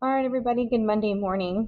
All right, everybody, good Monday morning.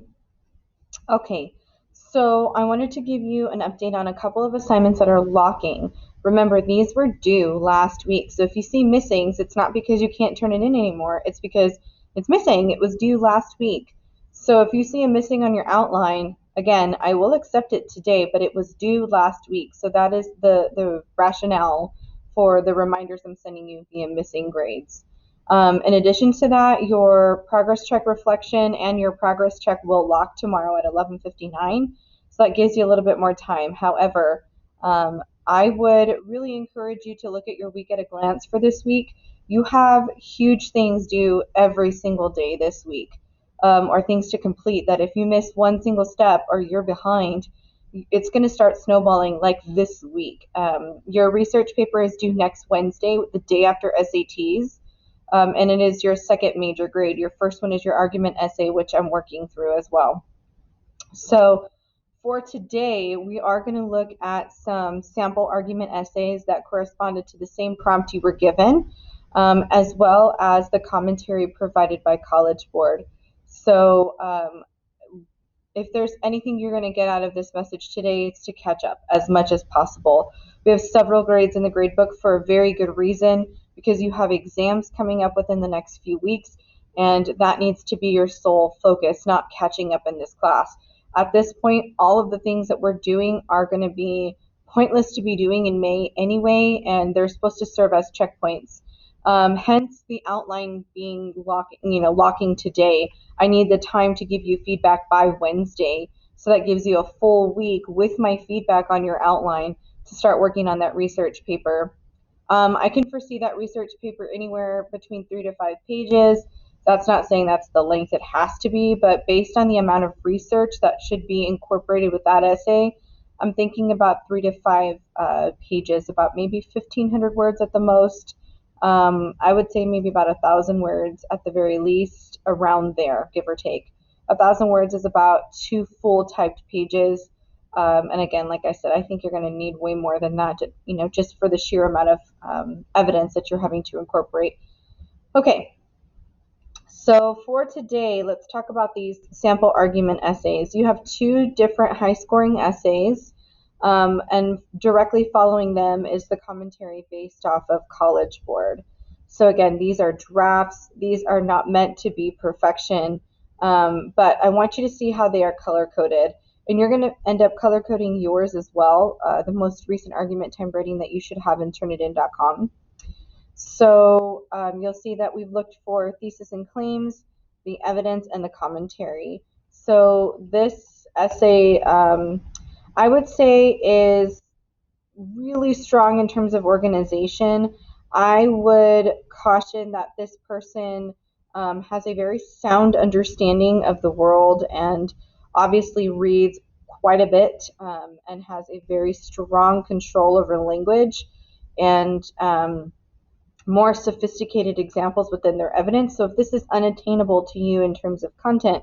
Okay, so I wanted to give you an update on a couple of assignments that are locking. Remember, these were due last week, so if you see missings, it's not because you can't turn it in anymore, it's because it's missing. It was due last week. So if you see a missing on your outline, again, I will accept it today, but it was due last week. So that is the rationale for the reminders I'm sending you via missing grades. In addition to that, your progress check reflection and your progress check will lock tomorrow at 11:59. So that gives you a little bit more time. However, I would really encourage you to look at your week at a glance for this week. You have huge things due every single day this week, or things to complete that if you miss one single step or you're behind, it's going to start snowballing like this week. Your research paper is due next Wednesday, the day after SATs. And it is your second major grade. Your first one is your argument essay, which I'm working through as well. So for today, we are going to look at some sample argument essays that corresponded to the same prompt you were given, as well as the commentary provided by College Board. So if there's anything you're going to get out of this message today, it's to catch up as much as possible. We have several grades in the gradebook for a very good reason, because you have exams coming up within the next few weeks, and that needs to be your sole focus, not catching up in this class. At this point, all of the things that we're doing are going to be pointless to be doing in May anyway, and they're supposed to serve as checkpoints. Hence the outline being locking today. I need the time to give you feedback by Wednesday, so that gives you a full week with my feedback on your outline to start working on that research paper. I can foresee that research paper anywhere between 3 to 5 pages. That's not saying that's the length it has to be, but based on the amount of research that should be incorporated with that essay, I'm thinking about 3 to 5 pages, about maybe 1,500 words at the most. I would say maybe about 1,000 words at the very least, around there, give or take. 1,000 words is about 2 full typed pages. And again, like I said, I think you're going to need way more than that, just for the sheer amount of evidence that you're having to incorporate. Okay, so for today, let's talk about these sample argument essays. You have 2 different high-scoring essays, and directly following them is the commentary based off of College Board. So again, these are drafts. These are not meant to be perfection, but I want you to see how they are color-coded. And you're going to end up color coding yours as well, the most recent argument time grading that you should have in Turnitin.com. So you'll see that we've looked for thesis and claims, the evidence, and the commentary. So this essay, I would say, is really strong in terms of organization. I would caution that this person has a very sound understanding of the world and obviously reads quite a bit, and has a very strong control over language and more sophisticated examples within their evidence. So if this is unattainable to you in terms of content,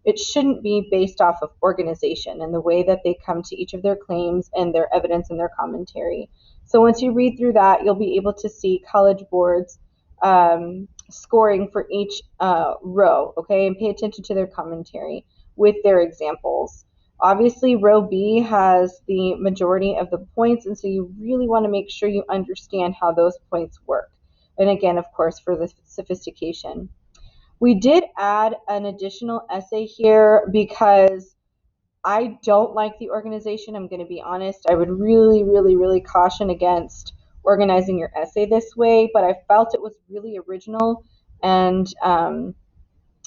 it shouldn't be based off of organization and the way that they come to each of their claims and their evidence and their commentary. So once you read through that, you'll be able to see College Board's scoring for each row, okay? And pay attention to their commentary with their examples. Obviously, row B has the majority of the points, and so you really want to make sure you understand how those points work. And again, of course, for the sophistication. We did add an additional essay here because I don't like the organization. I'm going to be honest. I would really, really, really caution against organizing your essay this way, but I felt it was really original and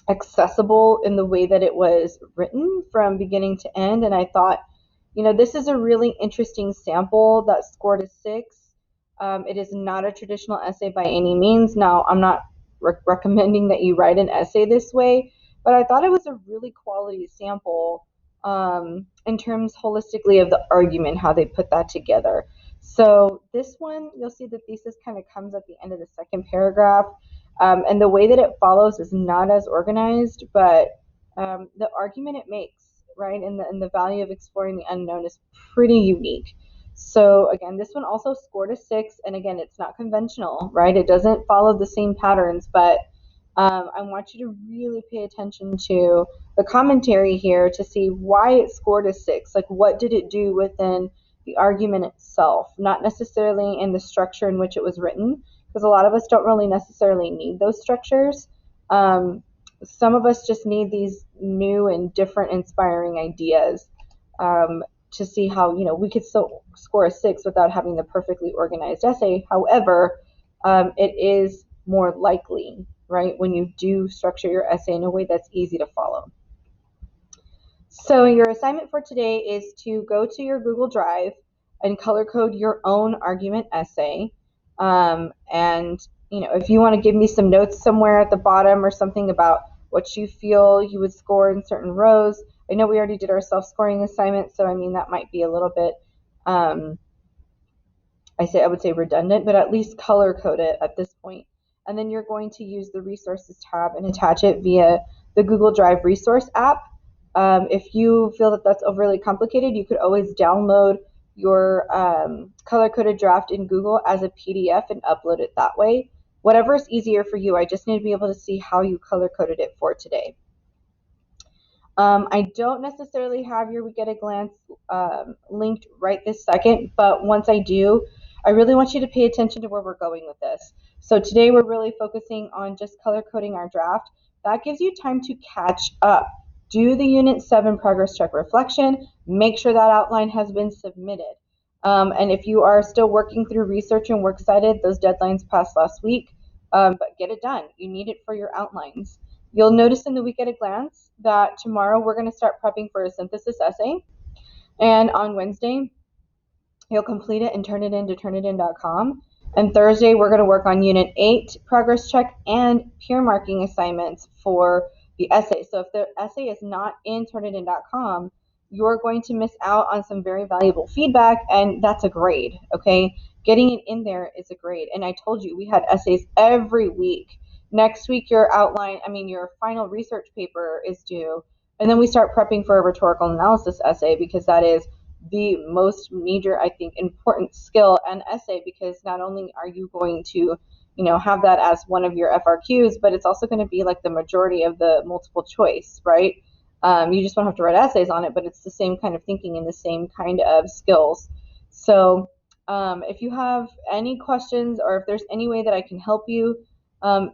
accessible in the way that it was written from beginning to end. And I thought, this is a really interesting sample that scored a 6. It is not a traditional essay by any means. Now, I'm not recommending that you write an essay this way, but I thought it was a really quality sample in terms holistically of the argument, how they put that together. So this one, you'll see the thesis kind of comes at the end of the second paragraph, and the way that it follows is not as organized, but the argument it makes, right, and the value of exploring the unknown is pretty unique. So again, this one also scored a 6, and again, it's not conventional, right? It doesn't follow the same patterns, but I want you to really pay attention to the commentary here to see why it scored a 6. Like, what did it do within the argument itself, not necessarily in the structure in which it was written, because a lot of us don't really necessarily need those structures. Some of us just need these new and different inspiring ideas to see how, we could still score a 6 without having the perfectly organized essay. However, it is more likely, right, when you do structure your essay in a way that's easy to follow. So your assignment for today is to go to your Google Drive and color code your own argument essay. And if you want to give me some notes somewhere at the bottom or something about what you feel you would score in certain rows. I know we already did our self-scoring assignment, so I mean that might be a little bit I would say redundant, but at least color code it at this point. And then you're going to use the resources tab and attach it via the Google Drive resource app. If you feel that that's overly complicated, you could always download your color-coded draft in Google as a PDF and upload it that way. Whatever is easier for you. I just need to be able to see how you color-coded it for today. I don't necessarily have your Week at a Glance linked right this second, but once I do, I really want you to pay attention to where we're going with this. So today we're really focusing on just color coding our draft. That gives you time to catch up. Do the Unit 7 progress check reflection. Make sure that outline has been submitted. And if you are still working through research and works cited, those deadlines passed last week, but get it done. You need it for your outlines. You'll notice in the Week at a Glance that tomorrow we're going to start prepping for a synthesis essay. And on Wednesday, you'll complete it and turn it in to turnitin.com. And Thursday, we're going to work on Unit 8 progress check and peer marking assignments for the essay. So if the essay is not in turnitin.com, you're going to miss out on some very valuable feedback, and that's a grade, okay? Getting it in there is a grade. And I told you we had essays every week. Next week, your final research paper is due. And then we start prepping for a rhetorical analysis essay, because that is the most major, I think, important skill and essay, because not only are you going to, have that as one of your FRQs, but it's also going to be like the majority of the multiple choice, right? You just don't have to write essays on it, but it's the same kind of thinking and the same kind of skills. So if you have any questions, or if there's any way that I can help you,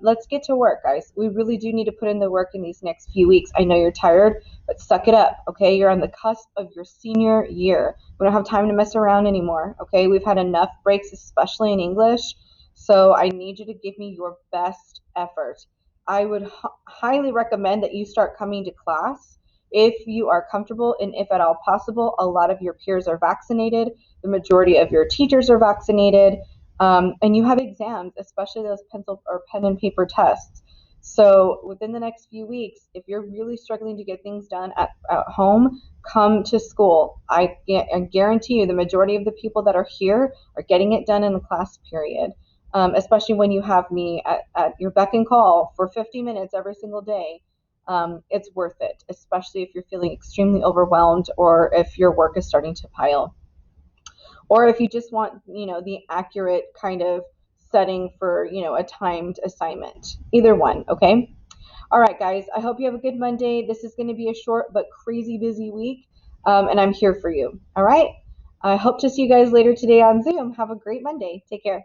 let's get to work, guys. We really do need to put in the work in these next few weeks. I know you're tired, but suck it up, okay? You're on the cusp of your senior year. We don't have time to mess around anymore, okay? We've had enough breaks, especially in English, so I need you to give me your best effort. I would highly recommend that you start coming to class if you are comfortable, and if at all possible. A lot of your peers are vaccinated. The majority of your teachers are vaccinated. And you have exams, especially those pencil or pen and paper tests. So within the next few weeks, if you're really struggling to get things done at home, come to school. I guarantee you the majority of the people that are here are getting it done in the class period, especially when you have me at your beck and call for 50 minutes every single day. It's worth it, especially if you're feeling extremely overwhelmed, or if your work is starting to pile. Or if you just want, the accurate kind of setting for, a timed assignment. Either one, okay? All right, guys, I hope you have a good Monday. This is going to be a short but crazy busy week, and I'm here for you. All right? I hope to see you guys later today on Zoom. Have a great Monday. Take care.